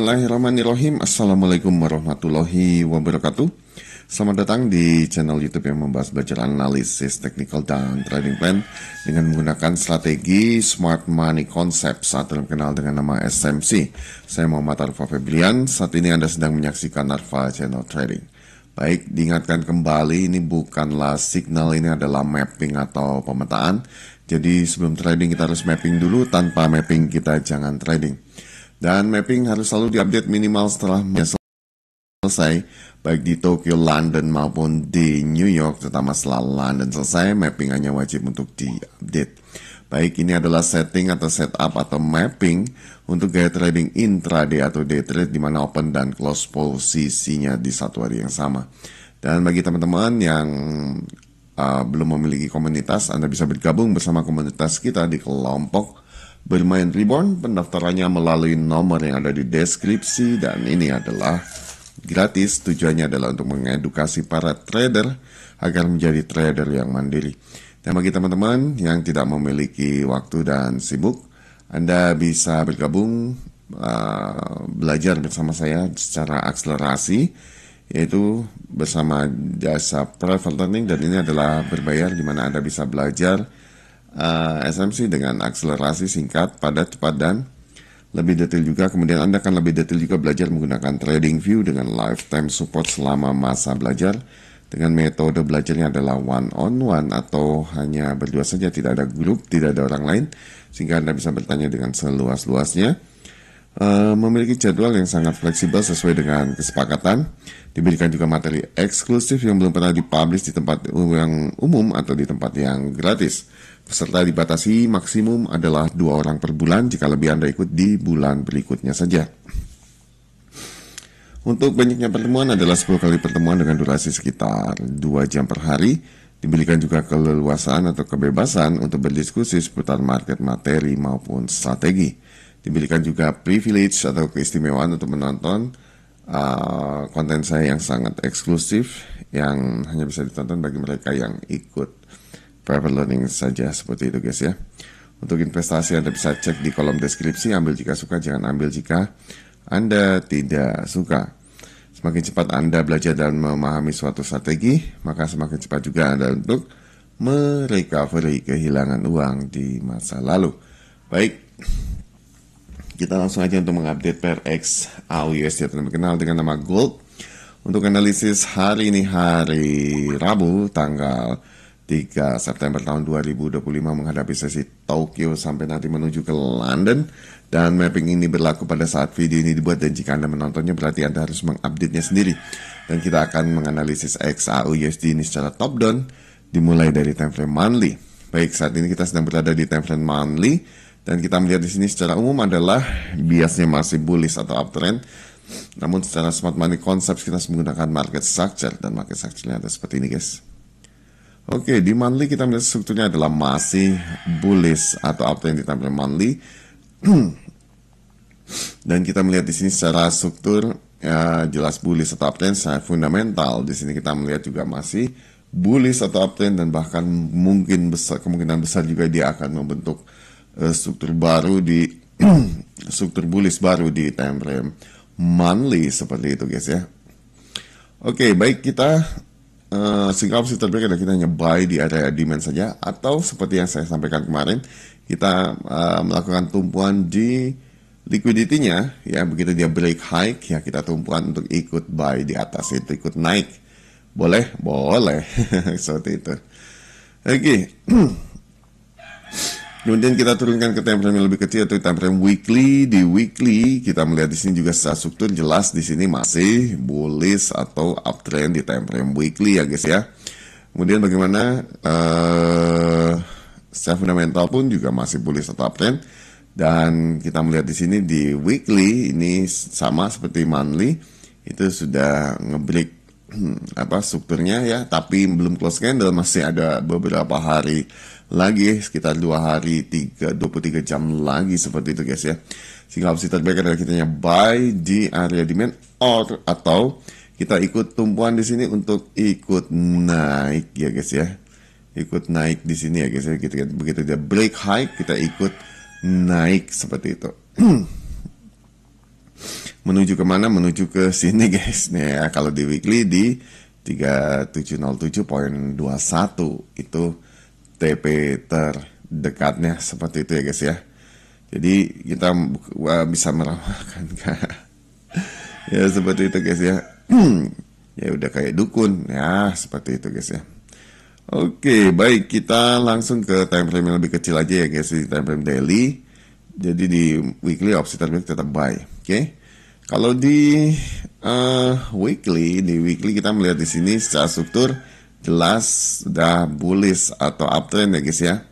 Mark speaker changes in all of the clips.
Speaker 1: Bismillahirrahmanirrahim. Assalamualaikum warahmatullahi wabarakatuh. Selamat datang di channel YouTube yang membahas belajar analisis technical dan trading plan dengan menggunakan strategi Smart Money Concepts atau dikenal dengan nama SMC. Saya Muhammad Arfa Febrian. Saat ini Anda sedang menyaksikan Arfa Channel Trading. Baik, diingatkan kembali, ini bukanlah signal, ini adalah mapping atau pemetaan. Jadi sebelum trading kita harus mapping dulu, tanpa mapping kita jangan trading. Dan mapping harus selalu diupdate minimal setelah selesai, baik di Tokyo, London maupun di New York. Terutama setelah London selesai, mapping hanya wajib untuk diupdate. Baik, ini adalah setting atau setup atau mapping untuk gaya trading intraday atau day trade di mana open dan close posisinya di satu hari yang sama. Dan bagi teman-teman yang belum memiliki komunitas, Anda bisa bergabung bersama komunitas kita di kelompok Bermain Reborn. Pendaftarannya melalui nomor yang ada di deskripsi, dan ini adalah gratis. Tujuannya adalah untuk mengedukasi para trader agar menjadi trader yang mandiri. Dan bagi teman-teman yang tidak memiliki waktu dan sibuk, Anda bisa bergabung belajar bersama saya secara akselerasi, yaitu bersama jasa private learning, dan ini adalah berbayar di mana Anda bisa belajar SMC dengan akselerasi singkat, padat, cepat, dan lebih detail juga. Kemudian Anda akan lebih detail juga belajar menggunakan trading view dengan lifetime support selama masa belajar. Dengan metode belajarnya adalah one on one atau hanya berdua saja, tidak ada grup, tidak ada orang lain, sehingga Anda bisa bertanya dengan seluas-luasnya. Memiliki jadwal yang sangat fleksibel sesuai dengan kesepakatan. Diberikan juga materi eksklusif yang belum pernah dipublish di tempat yang umum atau di tempat yang gratis. Peserta dibatasi maksimum adalah 2 orang per bulan, jika lebih Anda ikut di bulan berikutnya saja. Untuk banyaknya pertemuan adalah 10 kali pertemuan dengan durasi sekitar 2 jam per hari. Diberikan juga keleluasaan atau kebebasan untuk berdiskusi seputar market, materi maupun strategi. Diberikan juga privilege atau keistimewaan untuk menonton konten saya yang sangat eksklusif, yang hanya bisa ditonton bagi mereka yang ikut private learning saja, seperti itu guys ya. Untuk investasi Anda bisa cek di kolom deskripsi. Ambil jika suka, jangan ambil jika Anda tidak suka. Semakin cepat Anda belajar dan memahami suatu strategi, maka semakin cepat juga Anda untuk merecovery kehilangan uang di masa lalu. Baik, kita langsung aja untuk mengupdate pair XAUUSD atau dikenal dengan nama Gold. Untuk analisis hari ini, hari Rabu, tanggal 3 September tahun 2025, menghadapi sesi Tokyo sampai nanti menuju ke London. Dan mapping ini berlaku pada saat video ini dibuat, dan jika Anda menontonnya berarti Anda harus mengupdate-nya sendiri. Dan kita akan menganalisis XAUUSD ini secara top down, dimulai dari time frame monthly. Baik, saat ini kita sedang berada di time frame monthly, dan kita melihat di sini secara umum adalah biasnya masih bullish atau uptrend. Namun secara Smart Money Concepts kita menggunakan market structure, dan market structure-nya ada seperti ini guys. Oke, di monthly kita melihat strukturnya adalah masih bullish atau uptrend di time frame monthly. Dan kita melihat di sini secara struktur ya, jelas bullish atau uptrend. Secara fundamental di sini kita melihat juga masih bullish atau uptrend, dan bahkan kemungkinan besar juga dia akan membentuk struktur baru di struktur bullish baru di time frame monthly, seperti itu guys ya. Oke, baik, kita sehingga opsi terbaik adalah kita hanya buy di area demand saja, atau seperti yang saya sampaikan kemarin, kita melakukan tumpuan di liquidity-nya ya. Begitu dia break high ya, kita tumpuan untuk ikut buy di atas, itu ikut naik. Boleh seperti itu. Oke. Kemudian kita turunkan ke time frame yang lebih kecil, atau time frame weekly. Di weekly kita melihat di sini juga secara struktur jelas di sini masih bullish atau uptrend di time frame weekly ya guys ya. Kemudian bagaimana secara fundamental pun juga masih bullish atau uptrend, dan kita melihat di sini di weekly ini sama seperti monthly, itu sudah ngebreak strukturnya ya, tapi belum close candle, masih ada beberapa hari lagi, sekitar 2 hari 23 jam lagi, seperti itu guys ya. Sehingga opsi terbaik adalah kita buy di area demand, atau kita ikut tumpuan di sini untuk ikut naik ya guys ya. Ikut naik di sini ya guys ya. Begitu dia break high, kita ikut naik seperti itu. Menuju kemana? Menuju ke sini guys. Nih ya, kalau di weekly di 3707.21 itu TP terdekatnya seperti itu ya guys ya. Jadi kita bisa meramalkan ya seperti itu guys ya. Ya udah kayak dukun ya, seperti itu guys ya. Oke, baik, kita langsung ke time frame yang lebih kecil aja ya guys, di time frame daily. Jadi di weekly opsi terbalik tetap buy. Oke. Kalau di weekly kita melihat di sini secara struktur jelas sudah bullish atau uptrend ya guys ya.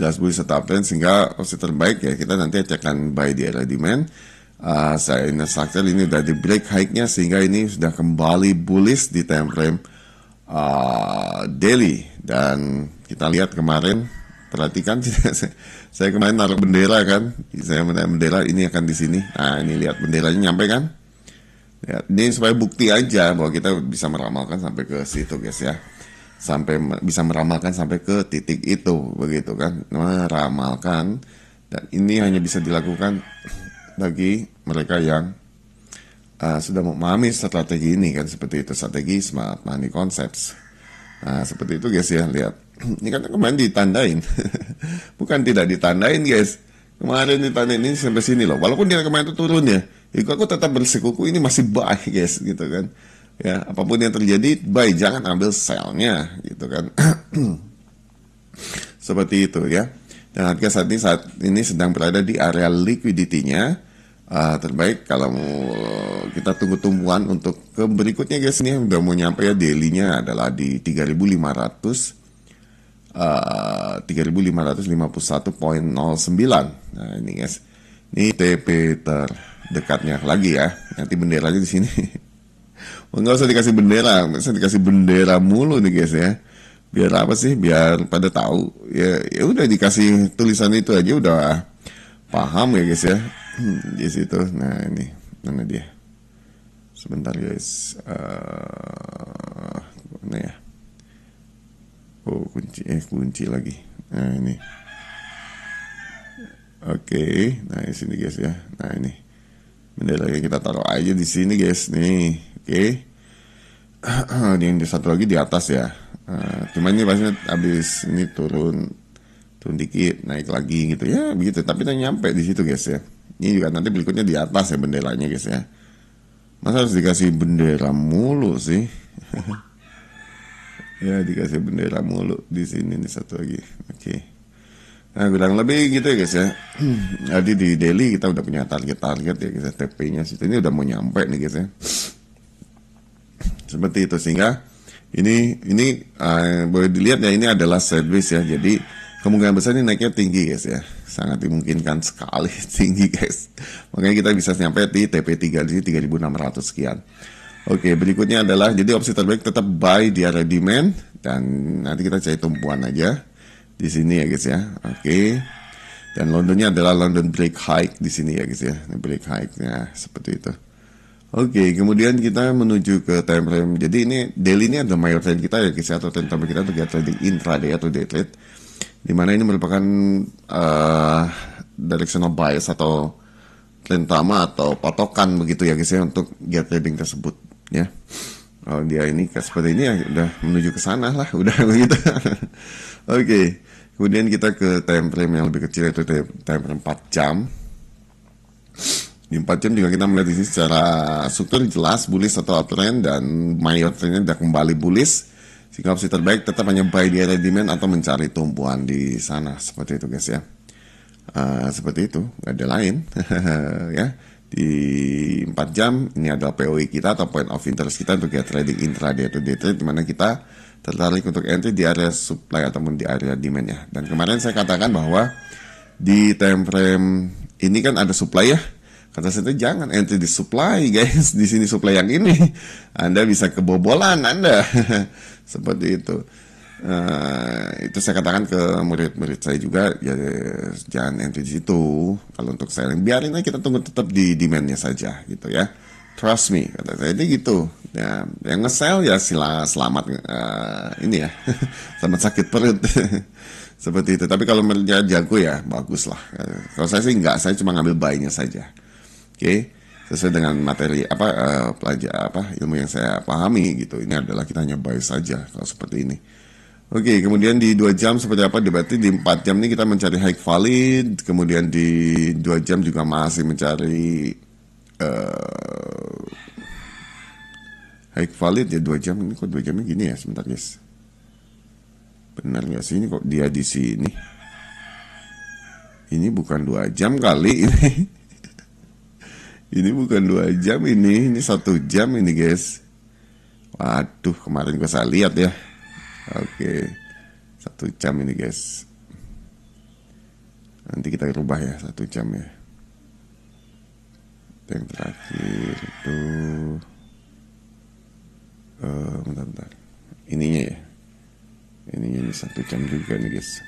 Speaker 1: Jelas bullish atau uptrend, sehingga opsi terbaik ya kita nanti akan buy di area demand. Saya structure ini udah di break high-nya, sehingga ini sudah kembali bullish di time frame daily. Dan kita lihat kemarin, perhatikan saya kemarin naruh bendera kan, saya menaruh bendera ini akan di sini. Nah ini lihat benderanya nyampe kan. Lihat, ini supaya bukti aja bahwa kita bisa meramalkan sampai ke situ guys ya, sampai bisa meramalkan sampai ke titik itu begitu kan, meramalkan. Dan ini hanya bisa dilakukan bagi mereka yang sudah memahami strategi ini kan, seperti itu, strategi smart money concepts. Nah seperti itu guys ya, lihat ini kan kemarin ditandain bukan tidak ditandain guys, kemarin ditandain ini sampai sini loh, walaupun dia kemarin itu turun ya, aku tetap bersikuku ini masih buy guys gitu kan ya, apapun yang terjadi buy, jangan ambil sell-nya gitu kan. Seperti itu ya. Dan harga saat ini sedang berada di area liquidity-nya. Terbaik kalau kita tunggu tumbuhan untuk ke berikutnya guys, ini udah mau nyampe ya, daily-nya adalah di 3551.09. Nah ini guys, ini TP terdekatnya lagi ya, nanti benderanya di sini. Nggak usah dikasih bendera, bisa dikasih bendera mulu nih guys ya, biar apa sih, biar pada tahu ya, ya udah dikasih tulisan itu aja udah paham ya guys ya. Di situ. Nah ini mana dia, sebentar guys, mana ya, oh kunci lagi. Nah ini oke. Nah di sini guys ya, nah ini benderanya kita taruh aja di sini guys nih. Oke. Ini satu lagi di atas ya. Cuma ini pasti habis ini turun dikit, naik lagi gitu ya begitu, tapi kita nyampe di situ guys ya. Ini juga nanti berikutnya di atas ya benderanya guys ya. Masa harus dikasih bendera mulu sih? Ya dikasih bendera mulu di sini nih satu lagi. Oke. Nah kurang lebih gitu ya guys ya. Jadi di daily kita udah punya target ya guys ya, TP-nya situ ini udah mau nyampe nih guys ya. Seperti itu, sehingga ini boleh dilihat ya, ini adalah sideways ya. Jadi kemungkinan besar ini naiknya tinggi guys ya, sangat dimungkinkan sekali tinggi guys. Makanya kita bisa sampai di TP3 di 3600 sekian. Oke, berikutnya adalah jadi opsi terbaik tetap buy di area demand, dan nanti kita cari tumpuan aja di sini ya guys ya. Oke. Dan Londonnya adalah London break high di sini ya guys ya. Break high-nya seperti itu. Oke, kemudian kita menuju ke time frame. Jadi ini daily ini ada major trend kita ya guys ya, atau trend terbaik kita untuk trading intraday atau day trade, dimana ini merupakan directional bias atau trend utama atau patokan begitu ya guys ya, untuk get trading tersebut ya. Kalau dia ini seperti ini ya udah menuju ke sana lah, udah begitu. Oke, kemudian kita ke time frame yang lebih kecil, yaitu time frame 4 jam. Di 4 jam juga kita melihat di sini secara struktur jelas bullish atau uptrend, dan major trendnya sudah kembali bullish, sehingga opsi terbaik tetap hanya buy di area demand atau mencari tumpuan di sana, seperti itu guys ya. Seperti itu, nggak ada lain. Ya, di 4 jam ini adalah POI kita atau point of interest kita untuk get trading intraday atau day trade, dimana kita tertarik untuk entry di area supply ataupun di area demand ya. Dan kemarin saya katakan bahwa di time frame ini kan ada supply ya. Kata saya jangan entry di supply guys, di sini supply yang ini, Anda bisa kebobolan Anda. Seperti itu. Itu saya katakan ke murid-murid saya juga, ya jangan entry di situ. Kalau untuk selling, biarin aja, kita tunggu tetap di demandnya saja gitu ya. Trust me, kata saya gitu. Ya, yang nge-sell ya selamat ini ya, selamat sakit perut. Seperti itu. Tapi kalau mereka jago ya bagus lah. Kalau saya sih enggak, saya cuma ngambil buy-nya saja. Oke, sesuai dengan materi ilmu yang saya pahami gitu. Ini adalah kita hanya buy saja kalau seperti ini. Oke, kemudian di 2 jam seperti apa? Berarti di 4 jam ini kita mencari high valid, kemudian di 2 jam juga masih mencari high valid ya 2 jam. Ini kok 2 jamnya gini ya? Sebentar guys. Benar nggak sih ini kok dia di sini? Ini bukan 2 jam kali ini. Ini bukan 2 jam ini 1 jam ini guys. Waduh, kemarin gue salah lihat ya. Oke, 1 jam ini guys. Nanti kita rubah ya 1 jam ya. Yang terakhir itu bentar. Ininya ya. Ini 1 jam juga nih guys.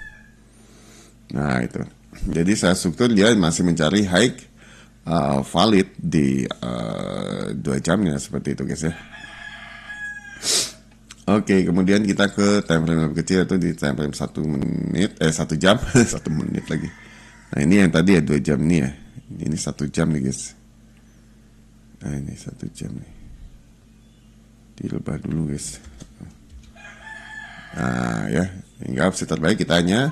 Speaker 1: Nah itu. Jadi saya struktur dia masih mencari high valid di 2 jamnya seperti itu guys ya. Oke, kemudian kita ke time frame lebih kecil, yaitu di time frame 1 menit, 1 jam, 1 menit lagi. Nah ini yang tadi ya 2 jam nih ya. Ini 1 jam nih guys. Nah ini 1 jam nih. Dirubah dulu guys. Nah ya, hingga opsi terbaik kita hanya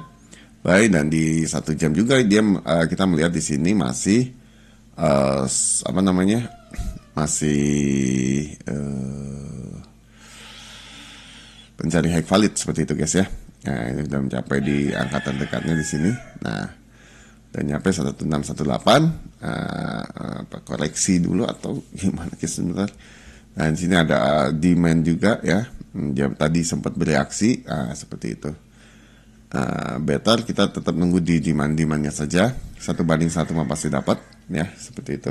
Speaker 1: buy, dan di 1 jam juga dia kita melihat di sini masih masih pencari high valid seperti itu guys ya. Nah ini sudah mencapai di angka terdekatnya di sini. Nah dan nyampe 1618. Koreksi dulu atau gimana guys sebentar. Nah di sini ada demand juga ya. Dia tadi sempat bereaksi seperti itu. Better kita tetap nunggu di demandnya saja. 1:1 pasti dapat ya seperti itu.